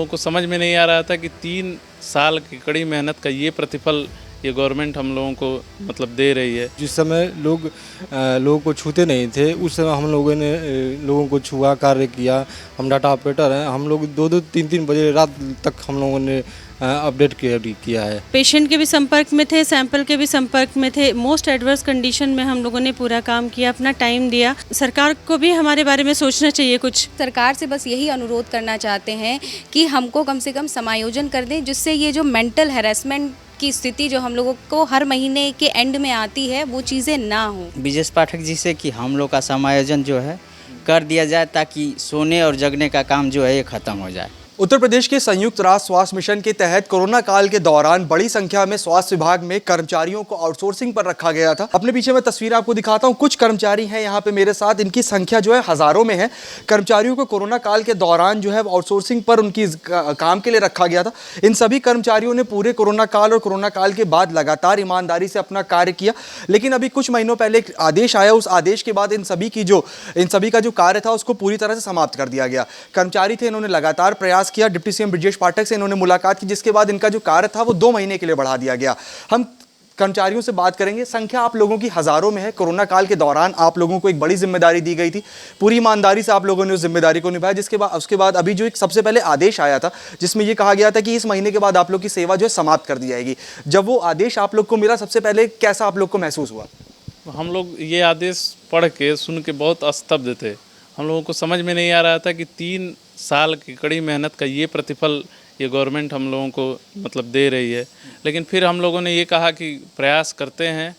लोगों को समझ में नहीं आ रहा था कि 3 साल की कड़ी मेहनत का ये प्रतिफल ये गवर्नमेंट हम लोगों को मतलब दे रही है। जिस समय लोगों को छूते नहीं थे, उस समय हम लोगों ने लोगों को छुआ, कार्य किया। हम डाटा ऑपरेटर हैं, हम लोग 2-2 3-3 बजे रात तक हम लोगों ने अपडेट किया है। पेशेंट के भी संपर्क में थे, सैंपल के भी संपर्क में थे। मोस्ट एडवर्स कंडीशन में हम लोगों ने पूरा काम किया, अपना टाइम दिया। सरकार को भी हमारे बारे में सोचना चाहिए कुछ। सरकार से बस यही अनुरोध करना चाहते हैं कि हमको कम से कम समायोजन कर दें, जिससे ये जो मेंटल हैरेसमेंट की स्थिति जो हम लोगों को हर महीने के एंड में आती है, वो चीज़ें ना हो। ब्रिजेश पाठक जी से कि हम लोग का समायोजन जो है कर दिया जाए, ताकि सोने और जगने का काम जो है ये ख़त्म हो जाए। उत्तर प्रदेश के संयुक्त राष्ट्र स्वास्थ्य मिशन के तहत कोरोना काल के दौरान बड़ी संख्या में स्वास्थ्य विभाग में कर्मचारियों को आउटसोर्सिंग पर रखा गया था। अपने पीछे मैं तस्वीर आपको दिखाता हूं। कुछ कर्मचारी हैं यहाँ पे मेरे साथ, इनकी संख्या जो है हजारों में है। कर्मचारियों को कोरोना काल के दौरान जो है आउटसोर्सिंग पर उनकी काम के लिए रखा गया था। इन सभी कर्मचारियों ने पूरे कोरोना काल और कोरोना काल के बाद लगातार ईमानदारी से अपना कार्य किया, लेकिन अभी कुछ महीनों पहले एक आदेश आया। उस आदेश के बाद इन सभी का जो कार्य था उसको पूरी तरह से समाप्त कर दिया गया। कर्मचारी थे, इन्होंने लगातार प्रयास किया। डिप्टी सीएम ब्रिजेश पाठक से इन्होंने मुलाकात की, जिसके बाद इनका जो कार्य था वो 2 महीने के लिए बढ़ा दिया गया। हम कर्मचारियों से बात करेंगे। संख्या आप लोगों की हजारों में है। कोरोना काल के दौरान आप लोगों को एक बड़ी जिम्मेदारी दी गई थी, पूरी ईमानदारी से आप लोगों ने उस जिम्मेदारी को निभाया। उसके बाद अभी जो एक सबसे पहले आदेश आया था, जिसमें यह कहा गया था कि इस महीने के बाद आप लोग की सेवा जो है समाप्त कर दी जाएगी। जब वो आदेश आप लोग को मिला, सबसे पहले कैसा आप लोग को महसूस हुआ? हम लोग ये आदेश पढ़ के सुन के बहुत स्तब्ध थे। हम लोगों को समझ में नहीं आ रहा था कि 3 साल की कड़ी मेहनत का ये प्रतिफल ये गवर्नमेंट हम लोगों को मतलब दे रही है। लेकिन फिर हम लोगों ने ये कहा कि प्रयास करते हैं,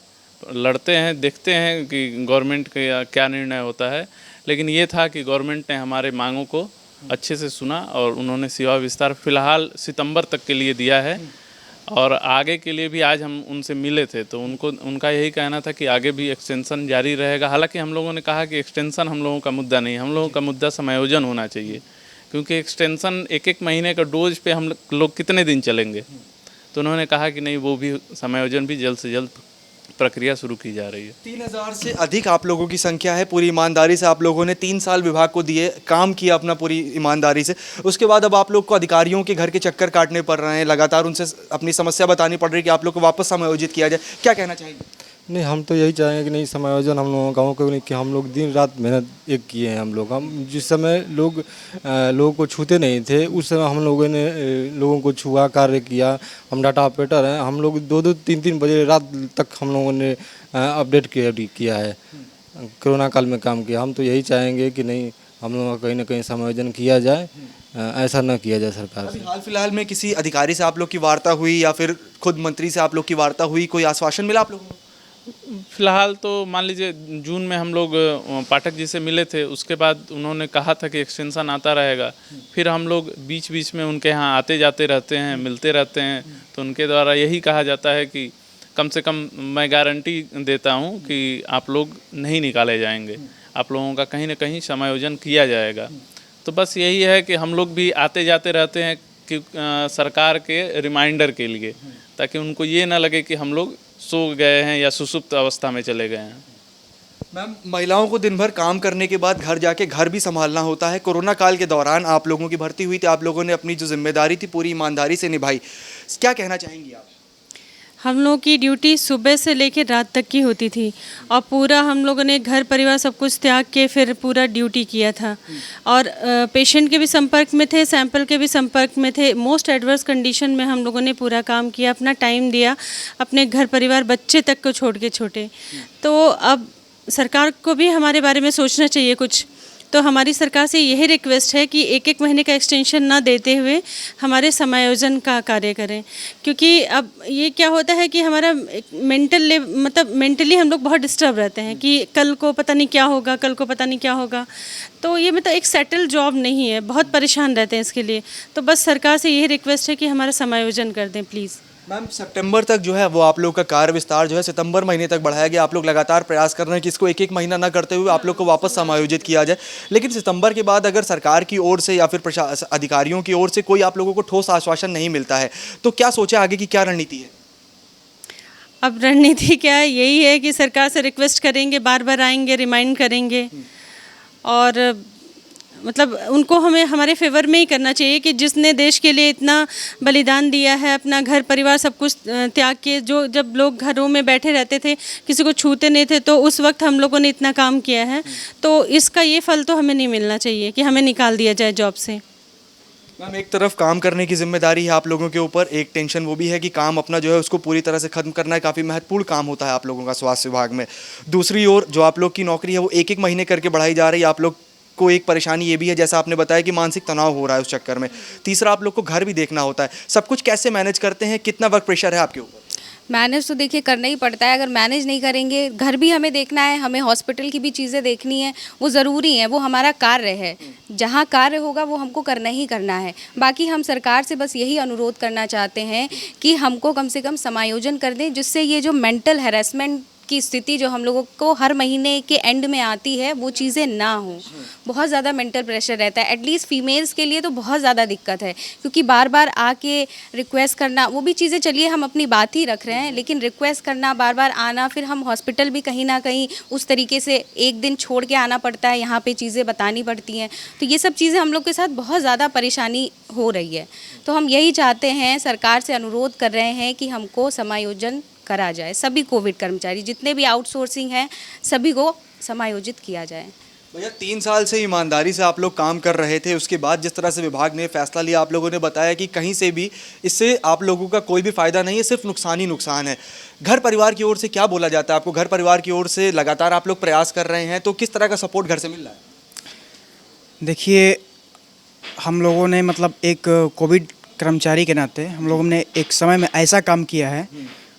लड़ते हैं, देखते हैं कि गवर्नमेंट का क्या निर्णय होता है। लेकिन ये था कि गवर्नमेंट ने हमारे मांगों को अच्छे से सुना और उन्होंने सेवा विस्तार फ़िलहाल सितंबर तक के लिए दिया है। और आगे के लिए भी आज हम उनसे मिले थे, तो उनका यही कहना था कि आगे भी एक्सटेंशन जारी रहेगा। हालांकि हम लोगों ने कहा कि एक्सटेंशन हम लोगों का मुद्दा नहीं, हम लोगों का मुद्दा समायोजन होना चाहिए, क्योंकि एक्सटेंशन एक महीने का डोज पे हम लोग कितने दिन चलेंगे। तो उन्होंने कहा कि नहीं, वो भी समायोजन भी जल्द से जल्द प्रक्रिया शुरू की जा रही है। 3000 से अधिक आप लोगों की संख्या है। पूरी ईमानदारी से आप लोगों ने 3 साल विभाग को दिए, काम किया अपना पूरी ईमानदारी से। उसके बाद अब आप लोग को अधिकारियों के घर के चक्कर काटने पड़ रहे हैं, लगातार उनसे अपनी समस्या बतानी पड़ रही है कि आप लोग को वापस समायोजित किया जाए। क्या कहना चाहेंगे? नहीं, हम तो यही चाहेंगे कि नहीं, समायोजन हम लोगों गाँव को नहीं, कि हम लोग दिन रात मेहनत एक किए हैं। हम जिस समय लोगों को छूते नहीं थे, उस समय हम लोगों ने लोगों को छुआ, कार्य किया। हम डाटा ऑपरेटर हैं, हम लोग 2-2 3-3 बजे रात तक हम लोगों ने अपडेट किया है। कोरोना काल में काम किया। हम तो यही चाहेंगे कि नहीं, हम लोगों का कहीं ना कहीं समायोजन किया जाए, ऐसा ना किया जाए सरकार से। हाल फिलहाल में किसी अधिकारी से आप लोग की वार्ता हुई या फिर खुद मंत्री से आप लोग की वार्ता हुई, कोई आश्वासन मिला आप लोगों को? फिलहाल तो मान लीजिए जून में हम लोग पाठक जी से मिले थे, उसके बाद उन्होंने कहा था कि एक्सटेंशन आता रहेगा। फिर हम लोग बीच बीच में उनके यहाँ आते जाते रहते हैं, मिलते रहते हैं। तो उनके द्वारा यही कहा जाता है कि कम से कम मैं गारंटी देता हूँ कि आप लोग नहीं निकाले जाएंगे, आप लोगों का कहीं ना कहीं समायोजन किया जाएगा। तो बस यही है कि हम लोग भी आते जाते रहते हैं कि सरकार के रिमाइंडर के लिए, ताकि उनको ये ना लगे कि हम लोग सो गए हैं या सुसुप्त अवस्था में चले गए हैं। मैम, महिलाओं को दिन भर काम करने के बाद घर जाके घर भी संभालना होता है। कोरोना काल के दौरान आप लोगों की भर्ती हुई थी, आप लोगों ने अपनी जो जिम्मेदारी थी पूरी ईमानदारी से निभाई। क्या कहना चाहेंगी आप? हम लोग की ड्यूटी सुबह से लेकर रात तक की होती थी, और पूरा हम लोगों ने घर परिवार सब कुछ त्याग के फिर पूरा ड्यूटी किया था। और पेशेंट के भी संपर्क में थे, सैंपल के भी संपर्क में थे। मोस्ट एडवर्स कंडीशन में हम लोगों ने पूरा काम किया, अपना टाइम दिया, अपने घर परिवार बच्चे तक को छोड़ के छोटे। तो अब सरकार को भी हमारे बारे में सोचना चाहिए कुछ। तो हमारी सरकार से यही रिक्वेस्ट है कि 1-1 महीने का एक्सटेंशन ना देते हुए हमारे समायोजन का कार्य करें, क्योंकि अब ये क्या होता है कि हमारा मेंटली हम लोग बहुत डिस्टर्ब रहते हैं कि कल को पता नहीं क्या होगा, कल को पता नहीं क्या होगा। तो ये मतलब एक सेटल जॉब नहीं है, बहुत परेशान रहते हैं इसके लिए। तो बस सरकार से यही रिक्वेस्ट है कि हमारा समायोजन कर दें प्लीज़। मैम, सितंबर तक जो है वो आप लोग का कार्य विस्तार जो है सितंबर महीने तक बढ़ाया गया। आप लोग लगातार प्रयास कर रहे हैं कि इसको 1-1 महीना ना करते हुए आप लोग को वापस समायोजित किया जाए। लेकिन सितंबर के बाद अगर सरकार की ओर से या फिर अधिकारियों की ओर से कोई आप लोगों को ठोस आश्वासन नहीं मिलता है, तो क्या सोचा आगे की क्या रणनीति है? अब रणनीति क्या है, यही है कि सरकार से रिक्वेस्ट करेंगे, बार बार आएंगे, रिमाइंड करेंगे। और मतलब उनको हमें हमारे फेवर में ही करना चाहिए कि जिसने देश के लिए इतना बलिदान दिया है, अपना घर परिवार सब कुछ त्याग के, जो जब लोग घरों में बैठे रहते थे, किसी को छूते नहीं थे, तो उस वक्त हम लोगों ने इतना काम किया है, तो इसका ये फल तो हमें नहीं मिलना चाहिए कि हमें निकाल दिया जाए जॉब से। मैम, एक तरफ काम करने की जिम्मेदारी है आप लोगों के ऊपर, एक टेंशन वो भी है कि काम अपना जो है उसको पूरी तरह से खत्म करना है, काफ़ी महत्वपूर्ण काम होता है आप लोगों का स्वास्थ्य विभाग में। दूसरी ओर जो आप लोग की नौकरी है वो एक एक महीने करके बढ़ाई जा रही है, आप लोग को एक परेशानी ये भी है जैसा आपने बताया कि मानसिक तनाव हो रहा है उस चक्कर में। तीसरा, आप लोग को घर भी देखना होता है, सब कुछ कैसे मैनेज करते हैं, कितना वर्क प्रेशर है आपके ऊपर? मैनेज तो देखिए करना ही पड़ता है, अगर मैनेज नहीं करेंगे, घर भी हमें देखना है, हमें हॉस्पिटल की भी चीज़ें देखनी है, वो ज़रूरी है, वो हमारा कार्य है, जहाँ कार्य होगा वो हमको करना ही करना है। बाकी हम सरकार से बस यही अनुरोध करना चाहते हैं कि हमको कम से कम समायोजन कर दें, जिससे ये जो मेंटल हैरेसमेंट की स्थिति जो हम लोगों को हर महीने के एंड में आती है वो चीज़ें ना हो। बहुत ज़्यादा मेंटल प्रेशर रहता है, एटलीस्ट फीमेल्स के लिए तो बहुत ज़्यादा दिक्कत है, क्योंकि बार बार आके रिक्वेस्ट करना, वो भी चीज़ें चलिए हम अपनी बात ही रख रहे हैं, लेकिन रिक्वेस्ट करना, बार बार आना, फिर हम हॉस्पिटल भी कहीं ना कहीं उस तरीके से एक दिन छोड़ के आना पड़ता है, यहाँ पे चीज़ें बतानी पड़ती हैं, तो ये सब चीज़ें हम लोग के साथ बहुत ज़्यादा परेशानी हो रही है। तो हम यही चाहते हैं, सरकार से अनुरोध कर रहे हैं कि हमको समायोजन करा जाए, सभी कोविड कर्मचारी जितने भी आउटसोर्सिंग हैं सभी को समायोजित किया जाए। भैया, 3 साल से ईमानदारी से आप लोग काम कर रहे थे, उसके बाद जिस तरह से विभाग ने फैसला लिया, आप लोगों ने बताया कि कहीं से भी इससे आप लोगों का कोई भी फ़ायदा नहीं है, सिर्फ नुकसान ही नुकसान है। घर परिवार की ओर से क्या बोला जाता है आपको? घर परिवार की ओर से लगातार आप लोग प्रयास कर रहे हैं, तो किस तरह का सपोर्ट घर से मिल रहा है? देखिए, हम लोगों ने मतलब एक कोविड कर्मचारी के नाते हम लोगों ने एक समय में ऐसा काम किया है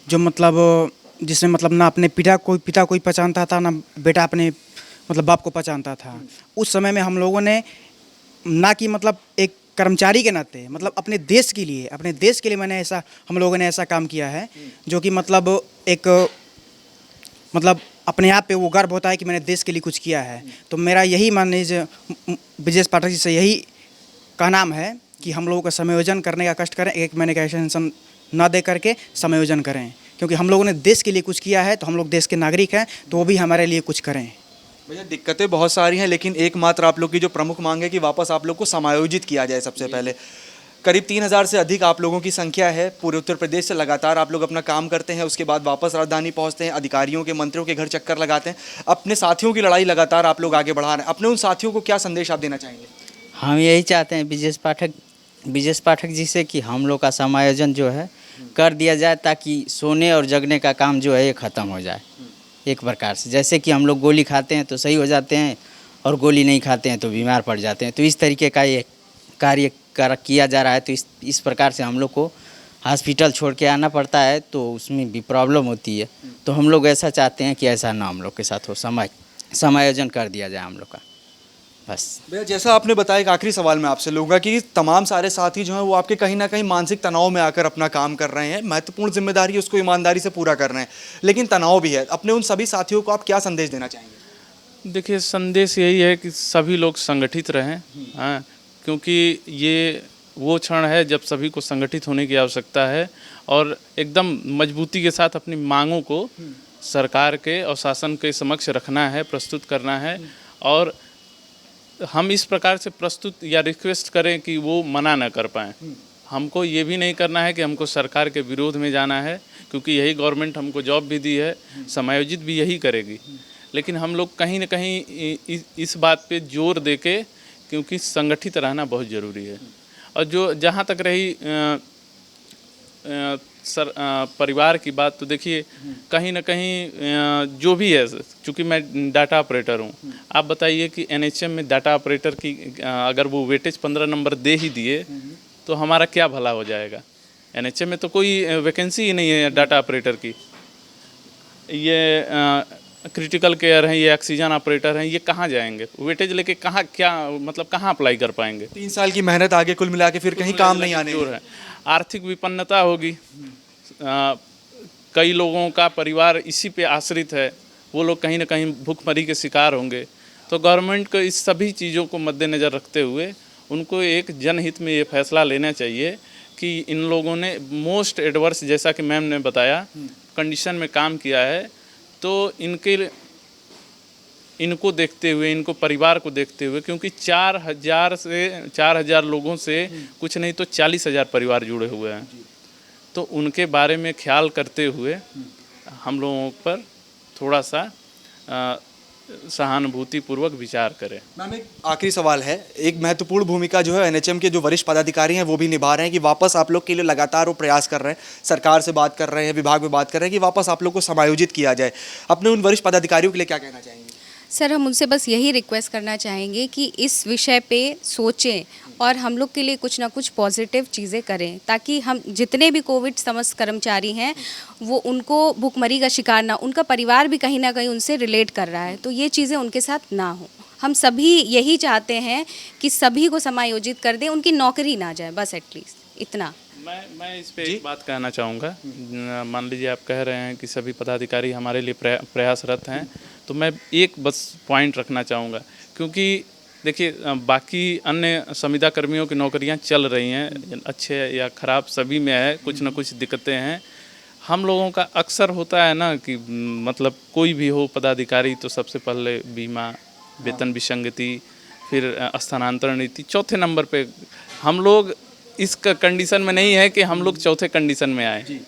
जो मतलब जिसमें मतलब ना अपने पिता कोई पहचानता था, ना बेटा अपने मतलब बाप को पहचानता था। उस समय में हम लोगों ने ना कि मतलब एक कर्मचारी के नाते मतलब अपने देश के लिए हम लोगों ने ऐसा काम किया है जो कि मतलब एक मतलब अपने आप पे वो गर्व होता है कि मैंने देश के लिए कुछ किया है। तो मेरा यही मानने ब्रिजेश पाठक जी से यही कहना है कि हम लोगों का समायोजन करने का कष्ट करें, एक महीने का एक्सटेंशन ना दे करके समायोजन करें, क्योंकि हम लोगों ने देश के लिए कुछ किया है, तो हम लोग देश के नागरिक हैं, तो वो भी हमारे लिए कुछ करें। भैया, दिक्कतें बहुत सारी हैं, लेकिन एकमात्र आप लोग की जो प्रमुख मांग है कि वापस आप लोग को समायोजित किया जाए। सबसे पहले करीब 3000 से अधिक आप लोगों की संख्या है, पूरे उत्तर प्रदेश से लगातार आप लोग अपना काम करते हैं, उसके बाद वापस राजधानी पहुंचते हैं, अधिकारियों के मंत्रियों के घर चक्कर लगाते हैं, अपने साथियों की लड़ाई लगातार आप लोग आगे बढ़ा रहे हैं। अपने उन साथियों को क्या संदेश आप देना चाहेंगे? हम यही चाहते हैं ब्रिजेश पाठक जी से कि हम लोग का समायोजन जो है कर दिया जाए, ताकि सोने और जगने का काम जो है ये ख़त्म हो जाए एक प्रकार से। जैसे कि हम लोग गोली खाते हैं तो सही हो जाते हैं, और गोली नहीं खाते हैं तो बीमार पड़ जाते हैं, तो इस तरीके का ये कार्य किया जा रहा है। तो इस प्रकार से हम लोग को हॉस्पिटल छोड़ के आना पड़ता है, तो उसमें भी प्रॉब्लम होती है। तो हम लोग ऐसा चाहते हैं कि ऐसा ना हम लोग के साथ हो, समायोजन कर दिया जाए हम लोग का, बस। भैया, जैसा आपने बताया, एक आखिरी सवाल मैं आपसे लूँगा कि तमाम सारे साथी जो हैं वो आपके कहीं ना कहीं मानसिक तनाव में आकर अपना काम कर रहे हैं, महत्वपूर्ण जिम्मेदारी उसको ईमानदारी से पूरा कर रहे हैं, लेकिन तनाव भी है। अपने उन सभी साथियों को आप क्या संदेश देना चाहेंगे? देखिए, संदेश यही है कि सभी लोग संगठित रहें, हाँ, क्योंकि ये वो क्षण है जब सभी को संगठित होने की आवश्यकता है, और एकदम मजबूती के साथ अपनी मांगों को सरकार के और शासन के समक्ष रखना है, प्रस्तुत करना है। और हम इस प्रकार से प्रस्तुत या रिक्वेस्ट करें कि वो मना न कर पाएँ। हमको ये भी नहीं करना है कि हमको सरकार के विरोध में जाना है, क्योंकि यही गवर्नमेंट हमको जॉब भी दी है, समायोजित भी यही करेगी। लेकिन हम लोग कहीं न कहीं इस बात पे जोर दे के, क्योंकि संगठित रहना बहुत ज़रूरी है। और जो जहाँ तक रही परिवार की बात, तो देखिए कहीं ना कहीं जो भी है, चूँकि मैं डाटा ऑपरेटर हूँ, आप बताइए कि एनएचएम में डाटा ऑपरेटर की अगर वो वेटेज 15 नंबर दे ही दिए तो हमारा क्या भला हो जाएगा? एनएचएम में तो कोई वैकेंसी ही नहीं है डाटा ऑपरेटर की। ये क्रिटिकल केयर हैं, ये ऑक्सीजन ऑपरेटर हैं, ये कहाँ जाएंगे? वेटेज लेके कहाँ अप्लाई कर पाएंगे? 3 साल की मेहनत आगे कुल मिला के फिर कहीं काम नहीं आने है। आर्थिक विपन्नता होगी, कई लोगों का परिवार इसी पे आश्रित है, वो लोग कहीं ना कहीं भूखमरी के शिकार होंगे। तो गवर्नमेंट को इस सभी चीज़ों को मद्देनज़र रखते हुए उनको एक जनहित में ये फैसला लेना चाहिए कि इन लोगों ने मोस्ट एडवर्स, जैसा कि मैम ने बताया, कंडीशन में काम किया है, तो इनके इनको देखते हुए, इनको परिवार को देखते हुए, क्योंकि 4,000 लोगों से कुछ नहीं तो 40,000 परिवार जुड़े हुए हैं, तो उनके बारे में ख्याल करते हुए हम लोगों पर थोड़ा सा सहानुभूतिपूर्वक विचार करें। मैम, एक आखिरी सवाल है। एक महत्वपूर्ण भूमिका जो है एनएचएम के जो वरिष्ठ पदाधिकारी हैं वो भी निभा रहे हैं कि वापस आप लोग के लिए लगातार वो प्रयास कर रहे हैं, सरकार से बात कर रहे हैं, विभाग में बात कर रहे हैं कि वापस आप लोग को समायोजित किया जाए। अपने उन वरिष्ठ पदाधिकारियों के लिए क्या कहना चाहेंगे? सर, हम उनसे बस यही रिक्वेस्ट करना चाहेंगे कि इस विषय पे सोचें और हम लोग के लिए कुछ ना कुछ पॉजिटिव चीज़ें करें, ताकि हम जितने भी कोविड समस्त कर्मचारी हैं वो उनको भुखमरी का शिकार ना, उनका परिवार भी कहीं ना कहीं उनसे रिलेट कर रहा है, तो ये चीज़ें उनके साथ ना हो। हम सभी यही चाहते हैं कि सभी को समायोजित कर दें, उनकी नौकरी ना जाए, बस एटलीस्ट इतना। मैं इस पे एक बात कहना चाहूँगा। मान लीजिए आप कह रहे हैं कि सभी पदाधिकारी हमारे लिए प्रयासरत हैं, तो मैं एक बस पॉइंट रखना चाहूँगा, क्योंकि देखिए बाकी अन्य संविदा कर्मियों की नौकरियां चल रही हैं, अच्छे या ख़राब सभी में है, कुछ ना कुछ दिक्कतें हैं। हम लोगों का अक्सर होता है ना कि मतलब कोई भी हो पदाधिकारी तो सबसे पहले बीमा, वेतन विसंगति, फिर स्थानांतरण नीति, चौथे नंबर पे हम लोग इस कंडीशन में नहीं है कि हम लोग चौथे कंडीशन में आए।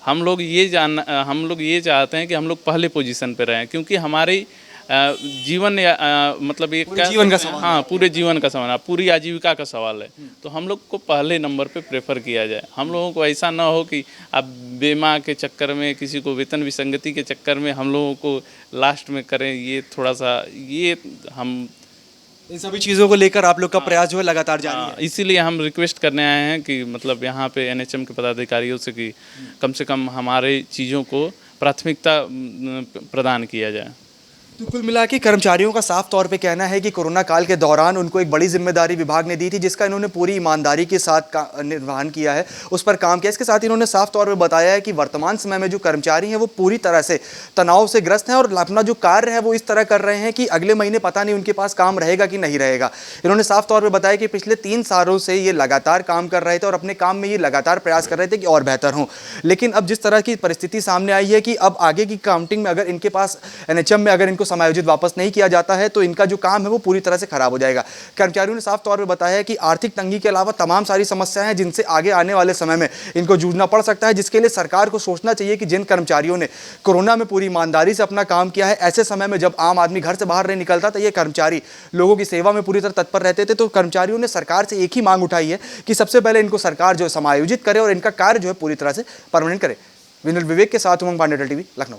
हम लोग ये चाहते हैं कि हम लोग पहले पोजीशन पे रहें, क्योंकि हमारी जीवन या मतलब एक जीवन का सवाल, हाँ पूरे जीवन का सवाल, पूरी आजीविका का सवाल है, तो हम लोग को पहले नंबर पे प्रेफर किया जाए। हम लोगों को ऐसा ना हो कि अब बीमा के चक्कर में, किसी को वेतन विसंगति के चक्कर में हम लोगों को लास्ट में करें। ये थोड़ा सा हम इन सभी चीज़ों को लेकर आप लोग का प्रयास जो है लगातार जारी है। इसीलिए हम रिक्वेस्ट करने आए हैं कि मतलब यहाँ पे एनएचएम के पदाधिकारियों से कि कम से कम हमारे चीज़ों को प्राथमिकता प्रदान किया जाए। तो कुल मिला के कर्मचारियों का साफ तौर पे कहना है कि कोरोना काल के दौरान उनको एक बड़ी जिम्मेदारी विभाग ने दी थी, जिसका इन्होंने पूरी ईमानदारी के साथ निर्वहन किया है, उस पर काम किया। इसके साथ इन्होंने साफ तौर पे बताया है कि वर्तमान समय में जो कर्मचारी हैं वो पूरी तरह से तनाव से ग्रस्त हैं और अपना जो कार्य है वो इस तरह कर रहे हैं कि अगले महीने पता नहीं उनके पास काम रहेगा कि नहीं रहेगा। इन्होंने साफ तौर पर बताया कि पिछले 3 सालों से ये लगातार काम कर रहे थे और अपने काम में ये लगातार प्रयास कर रहे थे कि और बेहतर हों, लेकिन अब जिस तरह की परिस्थिति सामने आई है कि अब आगे की काउंटिंग में अगर इनके पास एनएचएम में अगर इनको समायोजित वापस नहीं किया जाता है तो इनका जो काम है वो पूरी तरह से खराब हो जाएगा। कर्मचारियों ने साफ तौर पर बताया है कि आर्थिक तंगी के अलावा तमाम सारी समस्याएं हैं जिनसे आगे आने वाले समय में इनको जूझना पड़ सकता है, जिसके लिए सरकार को सोचना चाहिए कि जिन कर्मचारियों ने कोरोना में पूरी ईमानदारी से अपना काम किया है, ऐसे समय में जब आम आदमी घर से बाहर नहीं निकलता था, ये कर्मचारी लोगों की सेवा में पूरी तरह तत्पर रहते थे, तो कर्मचारियों ने सरकार से एक ही मांग उठाई है कि सबसे पहले इनको सरकार जो है समायोजित करे और इनका कार्य जो है पूरी तरह से परमानेंट करे। विनोद विवेक के साथ उमंग पांडे, टीवी लखनऊ।